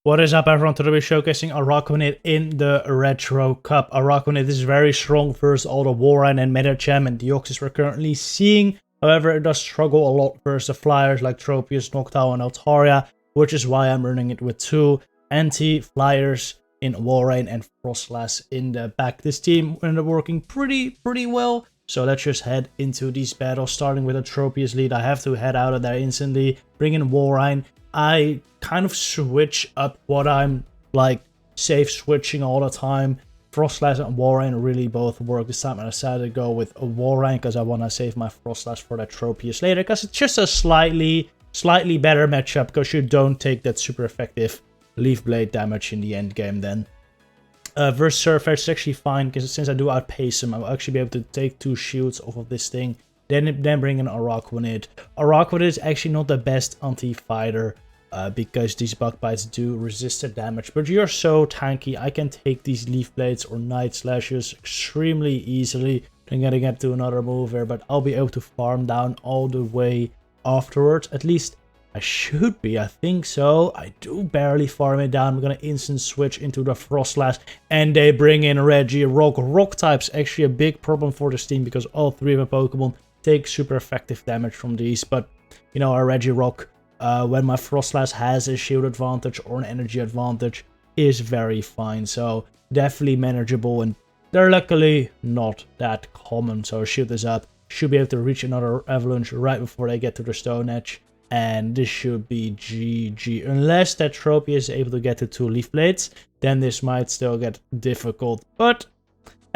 What is up, everyone? Today we're showcasing Araquanid in the Retro Cup. Araquanid is very strong versus all the Warren and Metacham and Deoxys we're currently seeing. However, it does struggle a lot versus the flyers like Tropius, Noctowl, and Altaria, which is why I'm running it with two anti-flyers in Warren and Frostlass in the back. This team ended up working pretty well. So let's just head into these battles, starting with a Tropius lead. I have to head out of there instantly, bring in Warren. I kind of switch up what I'm like safe switching all the time. Frostlass and Warren really both work. This time I decided to go with a Warren because I want to save my Frostlass for that Tropius later, because it's just a slightly better matchup, because you don't take that super effective Leaf Blade damage in the end game then. Versus Surfer, it's actually fine, because since I do outpace him, I'll actually be able to take 2 shields off of this thing. Then bring in Araquanid. Araquanid is actually not the best anti-fighter, because these bug bites do resist the damage. But you're so tanky, I can take these Leaf Blades or Night Slashes extremely easily. I'm gonna get to another move here, but I'll be able to farm down all the way afterwards. At least I should be, I think so. I do barely farm it down. I'm gonna instant switch into the Frostlass, and they bring in Regirock. Rock type's actually a big problem for this team, because all 3 of my Pokemon take super effective damage from these. But you know, a Regirock, when my Frostlass has a shield advantage or an energy advantage, is very fine. So definitely manageable, and they're luckily not that common. So shield is up, should be able to reach another Avalanche right before they get to the Stone Edge, and this should be GG. Unless that Trophy is able to get to 2 Leaf Blades, then this might still get difficult, but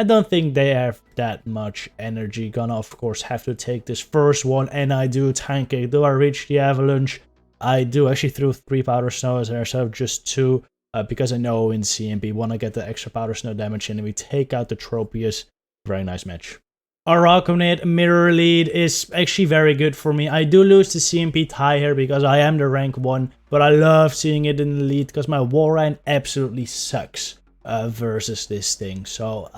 I don't think they have that much energy. Gonna of course have to take this first one, and I do tank it. Do I reach the Avalanche? I do. Actually threw 3 Powder Snows there instead of just 2, because I know in CMP want to get the extra Powder Snow damage in, and we take out the Tropius. Very nice match. Araquanid mirror lead is actually very good for me. I do lose the CMP tie here because I am the rank 1, but I love seeing it in the lead because my Warren absolutely sucks versus this thing. So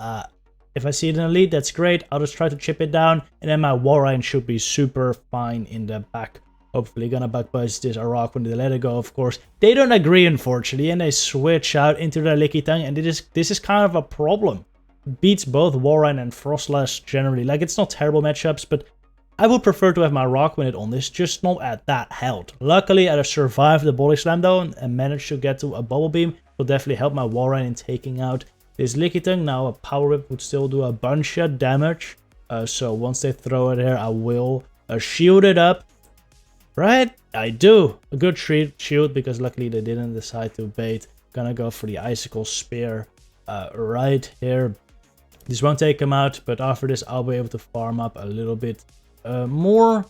if I see it in the lead, that's great. I'll just try to chip it down, and then my Warren should be super fine in the back. Hopefully gonna bug buzz this Araquanid. They let it go, of course. They don't agree, unfortunately, and they switch out into the Lickitung, and this is kind of a problem. Beats both Warren and Frostlass generally. Like, it's not terrible matchups, but I would prefer to have my Araquanid on this, just not at that health. Luckily, I survived the Body Slam though, and managed to get to a Bubble Beam. Will definitely help my Warren in taking out this Lickitung. Now, a Power Whip would still do a bunch of damage. So once they throw it here, I will shield it up. Right? I do. A good shield, because luckily they didn't decide to bait. Gonna go for the Icicle Spear right here. This won't take him out, but after this I'll be able to farm up a little bit more.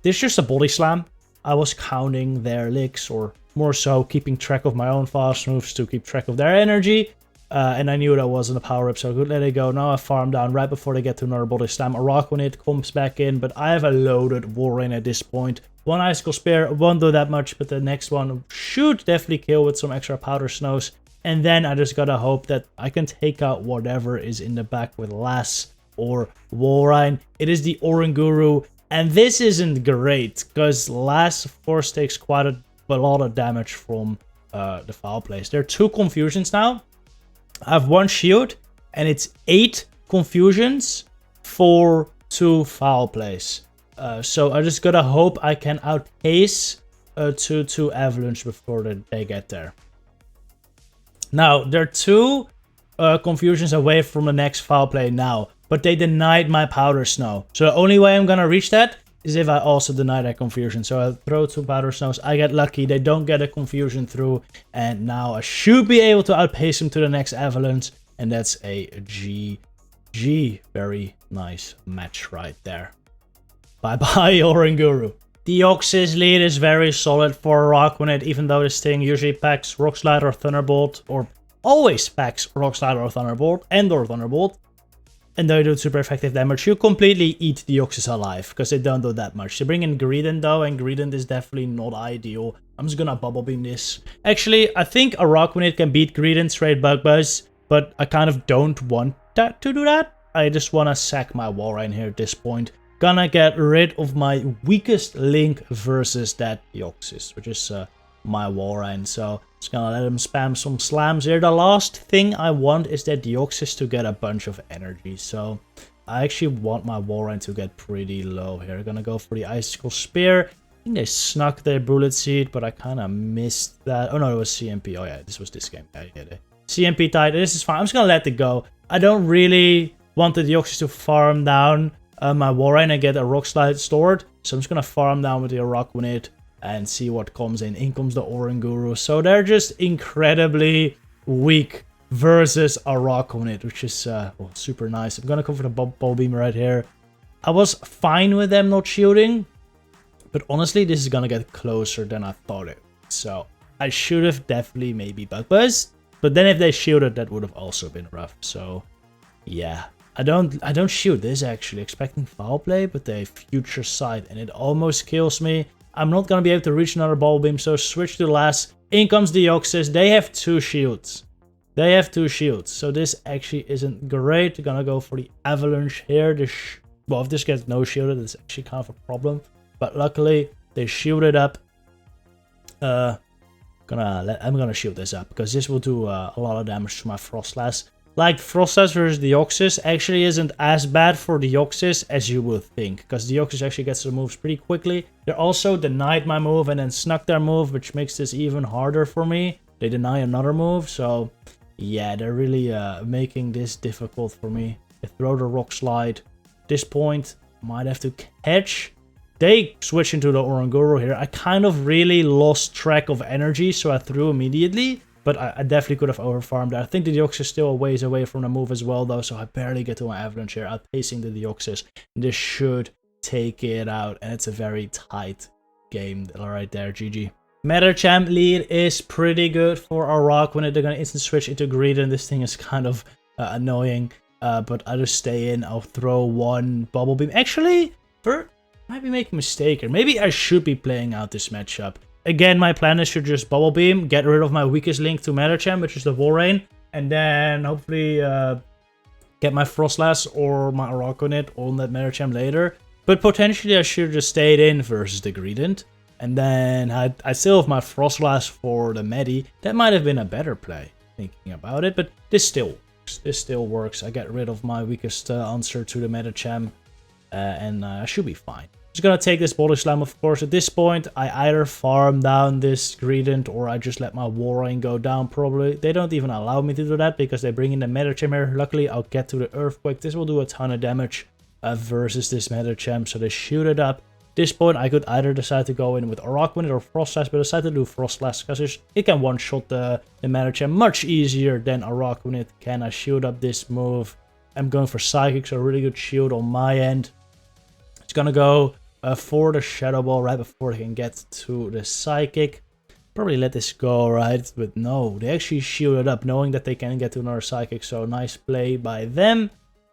This is just a Body Slam. I was counting their licks, or more so keeping track of my own fast moves to keep track of their energy. And I knew that wasn't a power up, so I could let it go. Now I farm down right before they get to another Body Slam. Araquanid comes back in, but I have a loaded Warren at this point. One Icicle Spear won't do that much, but the next one should definitely kill with some extra Powder Snows. And then I just gotta hope that I can take out whatever is in the back with Lass or Warren. It is the Oranguru, and this isn't great, because Lass of course takes quite a lot of damage from the Foul Plays. There are 2 confusions now. I have 1 shield, and it's 8 confusions for 2 Foul Plays. So I just gotta hope I can outpace 2 Avalanche before they get there. Now, there are 2 confusions away from the next Foul Play now, but they denied my Powder Snow. So the only way I'm gonna reach that is if I also deny that confusion. So I throw 2 Powder Snows, I get lucky, they don't get a confusion through, and now I should be able to outpace them to the next Avalanche, and that's a GG. Very nice match right there. Bye-bye, Oranguru. Deoxys lead is very solid for Araquanid, even though this thing usually packs Rock Slide or Thunderbolt, or always packs Rock Slide or Thunderbolt, or Thunderbolt, and they do super effective damage. You completely eat Deoxys alive, because they don't do that much. They bring in Greedent though, and Greedent is definitely not ideal. I'm just gonna Bubble Beam this. Actually, I think Araquanid can beat Greedent straight Bug Buzz, but I kind of don't want to do that. I just want to sack my Warren here at this point. Gonna get rid of my weakest link versus that Deoxys, which is my Warren. So Just gonna let him spam some slams here. The last thing I want is that Deoxys to get a bunch of energy. So I actually want my Warren to get pretty low here. Gonna go for the Icicle Spear. I think they snuck their Bullet Seed, but I kind of missed that. Oh no, it was CMP. Oh yeah, this was this game. Yeah, yeah, CMP tied. This is fine. I'm just gonna let it go. I don't really want the Deoxys to farm down my Warren and get a Rock Slide stored. So I'm just gonna farm down with the Araquanid and see what comes in. In comes the Oranguru. So they're just incredibly weak versus Araquanid, which is well, super nice. I'm gonna go for the Bubble Beam right here. I was fine with them not shielding, but honestly, this is gonna get closer than I thought it would. So I should have definitely maybe Bug Buzz, but then if they shielded, that would have also been rough. So yeah, I don't shield this actually, expecting foul play, but they Future Sight and it almost kills me. I'm not gonna be able to reach another Bubble Beam, so switch to last. In comes Deoxys. They have 2 shields. They have 2 shields, so this actually isn't great. Gonna go for the Avalanche here. Well, if this gets no shielded, it's actually kind of a problem. But luckily, they shielded up. I'm gonna shield this up because this will do a lot of damage to my Frostlass. Like, Frostlass versus Deoxys actually isn't as bad for Deoxys as you would think, because Deoxys actually gets the moves pretty quickly. They also denied my move and then snuck their move, which makes this even harder for me. They deny another move, so yeah, they're really making this difficult for me. They throw the Rock Slide. At this point, might have to catch. They switch into the Oranguru here. I kind of really lost track of energy, so I threw immediately. But I definitely could have overfarmed that. I think the Deoxys is still a ways away from the move as well, though, so I barely get to my Avalanche here, outpacing the Deoxys. This should take it out, and it's a very tight game right there, GG. Meta Champ lead is pretty good for Araquanid. They're going to instant switch into Greed, and this thing is kind of annoying. But I'll just stay in. I'll throw one Bubble Beam. Actually, I might be making a mistake here. Maybe I should be playing out this matchup. Again, my plan is to just Bubble Beam, get rid of my weakest link to Metachamp, which is the Warrain, and then hopefully get my Frostlass or my Araquanid on that Metachamp later. But potentially I should have just stayed in versus the Greedent, and then I still have my Frostlass for the Medi. That might have been a better play, thinking about it, but this still works. This still works. I get rid of my weakest answer to the Metachamp, and I should be fine. Just gonna take this Body Slam, of course. At this point, I either farm down this Greedent or I just let my Warrain go down, probably. They don't even allow me to do that because they bring in the Metachamp here. Luckily, I'll get to the Earthquake. This will do a ton of damage versus this Metachamp, so they shoot it up. At this point, I could either decide to go in with Araquanid or Frostlass, but I decided to do Frostlass because it can one-shot the Metachamp much easier than Araquanid can. I shield up this move. I'm going for Psychic, so a really good shield on my end. It's gonna go for the Shadow Ball right before they can get to the Psychic. Probably let this go, right? But no, they actually shielded up knowing that they can get to another Psychic. So nice play by them.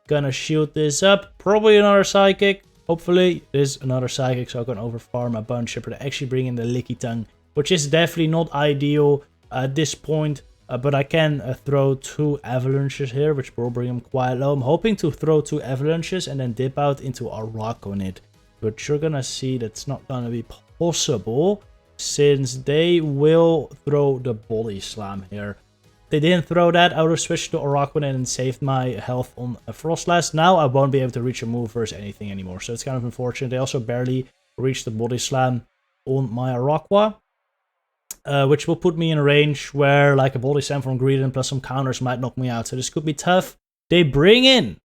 Gonna shield this up. Probably another Psychic. Hopefully there's another Psychic, so I can overfarm a bunch here. But actually bring in the Licky Tongue, which is definitely not ideal at this point. But I can throw 2 Avalanches here, which will bring them quite low. I'm hoping to throw 2 Avalanches and then dip out into Araquanid. But you're gonna see that's not gonna be possible, since they will throw the Body Slam here. They didn't throw that. I would have switched to Araquanid and saved my health on a Frostlass. Now I won't be able to reach a move versus anything anymore, so it's kind of unfortunate. They also barely reached the Body Slam on my Araqua. Which will put me in a range where like a Body Slam from Greedent plus some counters might knock me out. So this could be tough. They bring in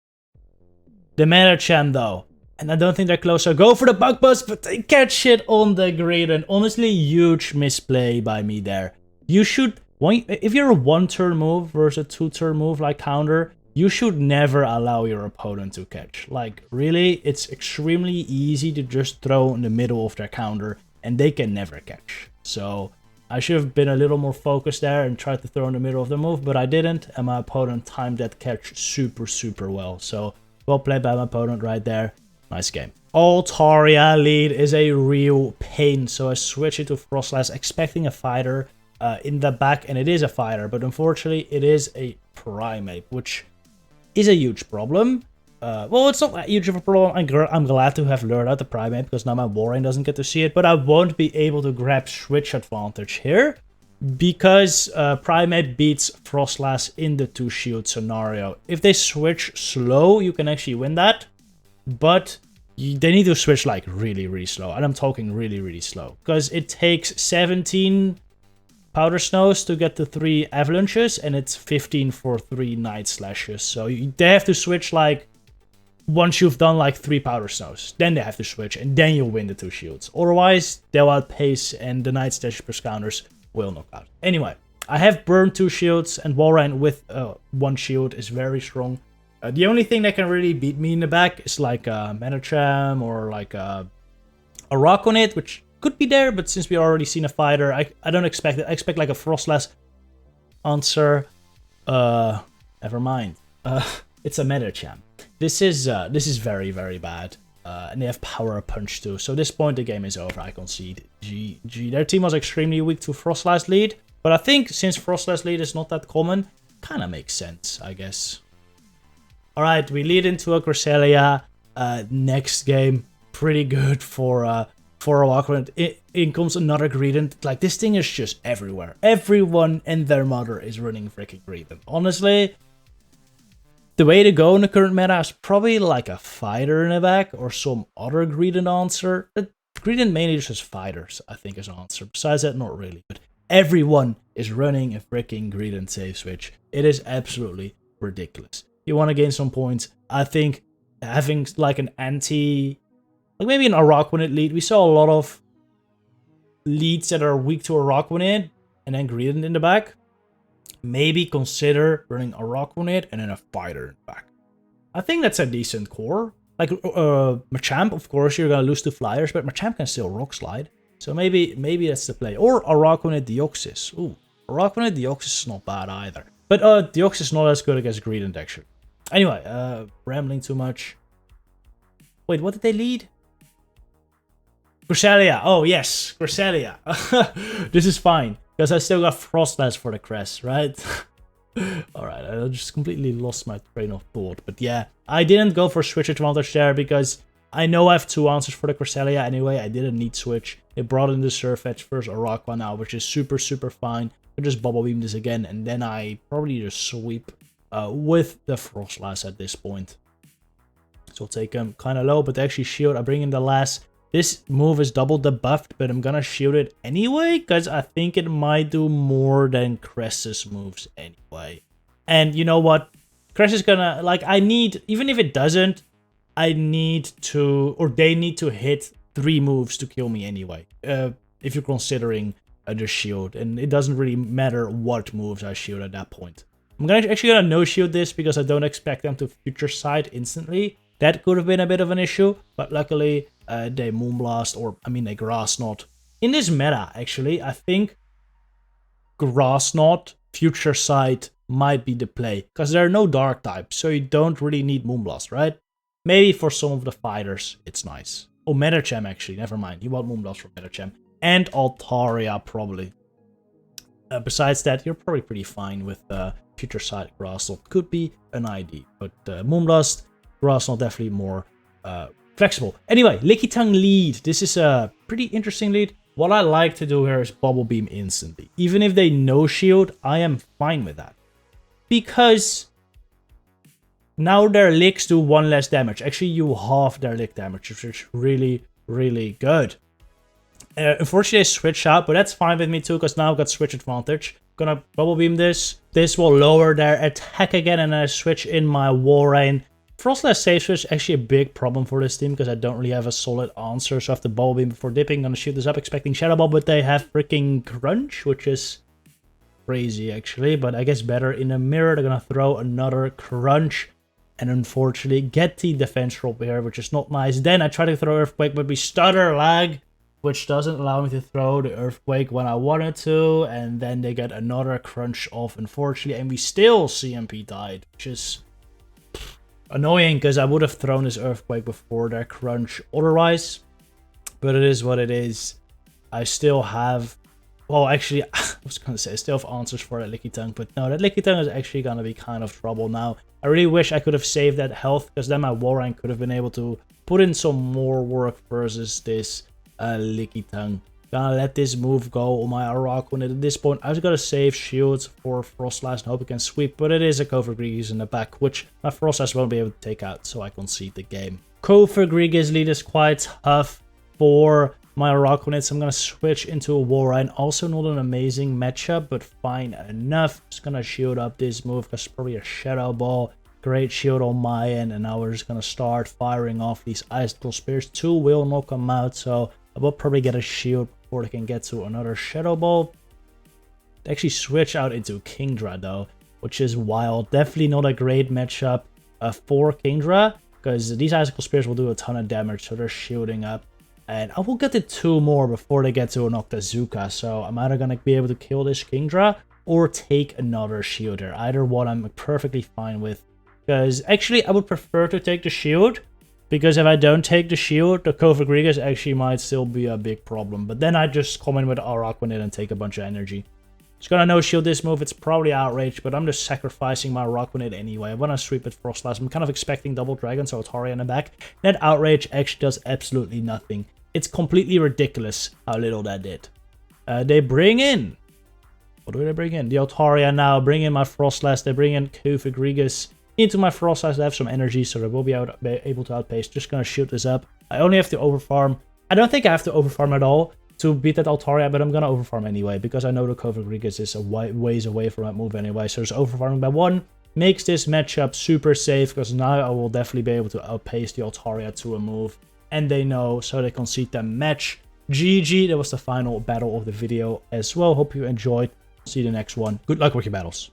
the Metachamp though. And I don't think they're close. So go for the Bug Buzz, but they catch it on the Greedent. Honestly, huge misplay by me there. You should, if you're a 1-turn move versus a 2-turn move like counter, you should never allow your opponent to catch. Like really, it's extremely easy to just throw in the middle of their counter and they can never catch. So I should have been a little more focused there and tried to throw in the middle of the move, but I didn't, and my opponent timed that catch super, super well. So, well played by my opponent right there. Nice game. Altaria lead is a real pain, so I switch it to Frostlass, expecting a fighter in the back, and it is a fighter, but unfortunately it is a Primeape, which is a huge problem. Well, it's not that huge of a problem. I'm glad to have lured out the Primeape because now my Warrain doesn't get to see it, but I won't be able to grab switch advantage here. because Primate beats Frostlass in the 2-shield scenario. If they switch slow, you can actually win that, but they need to switch like really slow, and I'm talking really slow, because it takes 17 Powder Snows to get the 3 Avalanches, and it's 15 for 3 Night Slashes, so they have to switch like once you've done like 3 Powder Snows, then they have to switch, and then you'll win the 2 shields. Otherwise, they'll outpace, and the Night Slash plus counters will knock out. Anyway, I have burned 2 shields, and Walrein with 1 shield is very strong. The only thing that can really beat me in the back is like a Medicham or like a Araquanid, which could be there, but since we already seen a fighter, I don't expect it. I expect like a Frostlass answer. Never mind. It's a Medicham. This is very bad. And they have Power Punch too. So at this point the game is over, I concede. GG. Their team was extremely weak to Frostlass lead, but I think since Frostlass lead is not that common, kind of makes sense, I guess. Alright, we lead into a Cresselia. Next game, pretty good for Araquanid. In comes another Greedent. Like, this thing is just everywhere. Everyone and their mother is running freaking Greedent. Honestly, the way to go in the current meta is probably like a fighter in the back or some other Greedent answer. Greedent mainly just has fighters, I think, as an answer. Besides that, not really. But everyone is running a freaking Greedent save switch. It is absolutely ridiculous. You want to gain some points. I think having like an like maybe an Araquanid lead. We saw a lot of leads that are weak to Araquanid and then Greedent in the back. Maybe consider running Araquanid and then a fighter in the back. I think that's a decent core. Like Machamp, of course, you're gonna lose to Flyers, but Machamp can still Rock Slide. So maybe that's the play. Or Araquanid Deoxys. Ooh, Araquanid Deoxys is not bad either. But Deoxys is not as good against Greedent actually. Anyway, rambling too much. Wait, what did they lead? Cresselia. Oh yes, Cresselia. This is fine, because I still got Frostlass for the Cress, right? Alright, I just completely lost my train of thought. But yeah, I didn't go for switch advantage there, because I know I have 2 answers for the Cresselia anyway. I didn't need switch. It brought in the Surf Edge versus Araquanid now, which is super fine. I just Bubble Beam this again, and then I probably just sweep with the Frostlass at this point. So I'll take him kind of low, but actually shield. I bring in the last. This move is double debuffed, but I'm gonna shield it anyway, because I think it might do more than Cress's moves anyway. And you know what? Cress is gonna, like, I need, even if it doesn't, I need to, or they need to hit 3 moves to kill me anyway. If you're considering the shield, and it doesn't really matter what moves I shield at that point. I'm actually gonna no shield this because I don't expect them to future sight instantly. That could have been a bit of an issue, but luckily they Moonblast, or I mean they Grass Knot. In this meta, actually, I think Grass Knot, Future Sight might be the play, because there are no Dark types, so you don't really need Moonblast, right? Maybe for some of the fighters, it's nice. Oh, Medicham actually, never mind. You want Moonblast from Medicham. And Altaria, probably. Besides that, you're probably pretty fine with Future Sight Grass Knot. Could be an ID, but Moonblast, Grass Knot definitely more flexible. Anyway, Licky Tongue lead. This is a pretty interesting lead. What I like to do here is Bubble Beam instantly. Even if they no shield, I am fine with that. Because now their licks do 1 less damage. Actually, you halve their lick damage, which is really good. Unfortunately, I switch out, but that's fine with me too, because now I've got switch advantage. Gonna Bubble Beam this. This will lower their attack again, and I switch in my Walrein. Frostlass save switch is actually a big problem for this team, because I don't really have a solid answer, so I have to Bubble Beam before dipping. I'm gonna shoot this up expecting Shadow Ball, but they have freaking Crunch, which is crazy actually, but I guess better in a mirror. They're gonna throw another Crunch, and unfortunately get the defense drop here, which is not nice. Then I try to throw Earthquake, but we stutter lag, which doesn't allow me to throw the Earthquake when I wanted to, and then they get another Crunch off, unfortunately, and we still CMP died, which is annoying, because I would have thrown this Earthquake before their Crunch otherwise, but it is what it is. I still have, well, actually, I was going to say I still have answers for that Licky Tongue, but no, that Licky Tongue is actually going to be kind of trouble now. I really wish I could have saved that health, because then my Walrein could have been able to put in some more work versus this Licky Tongue. Gonna let this move go on my Araquanid. At this point, I just gotta save shields for Frostlass and hope it can sweep, but it is a Cofagrigus in the back, which my Frostlass won't be able to take out, so I concede the game. Cofagrigus lead is quite tough for my Araquanid, so I'm gonna switch into a Warrine. Also not an amazing matchup, but fine enough. Just gonna shield up this move, because it's probably a Shadow Ball. Great shield on my end, and now we're just gonna start firing off these Icicle Spears. 2 will knock them out, so I will probably get a shield before they can get to another Shadow Ball. They actually switch out into Kingdra though, which is wild. Definitely not a great matchup for Kingdra, because these Icicle Spears will do a ton of damage, so they're shielding up. And I will get to 2 more before they get to an Octazooka, so I'm either gonna be able to kill this Kingdra or take another shielder. Either one I'm perfectly fine with, because actually I would prefer to take the shield, because if I don't take the shield, the Cofagrigus actually might still be a big problem. But then I just come in with Araquanid and take a bunch of energy. Just gonna no-shield this move. It's probably Outrage, but I'm just sacrificing my Araquanid anyway. I want to sweep with Frostlass. I'm kind of expecting Double Dragon, so Altaria in the back. That Outrage actually does absolutely nothing. It's completely ridiculous how little that did. They bring in... What do they bring in? The Altaria now. Bring in my Frostlass. They bring in Cofagrigus into my Frostlass to have some energy, so they will be able to outpace. Just gonna shoot this up. I only have to overfarm. I don't think I have to overfarm at all to beat that Altaria, but I'm gonna overfarm anyway, because I know the Cofagrigus is a ways away from that move anyway. So just overfarming by 1 makes this matchup super safe, because now I will definitely be able to outpace the Altaria to a move. And they know, so they concede the match. GG, that was the final battle of the video as well. Hope you enjoyed. See you in the next one. Good luck with your battles.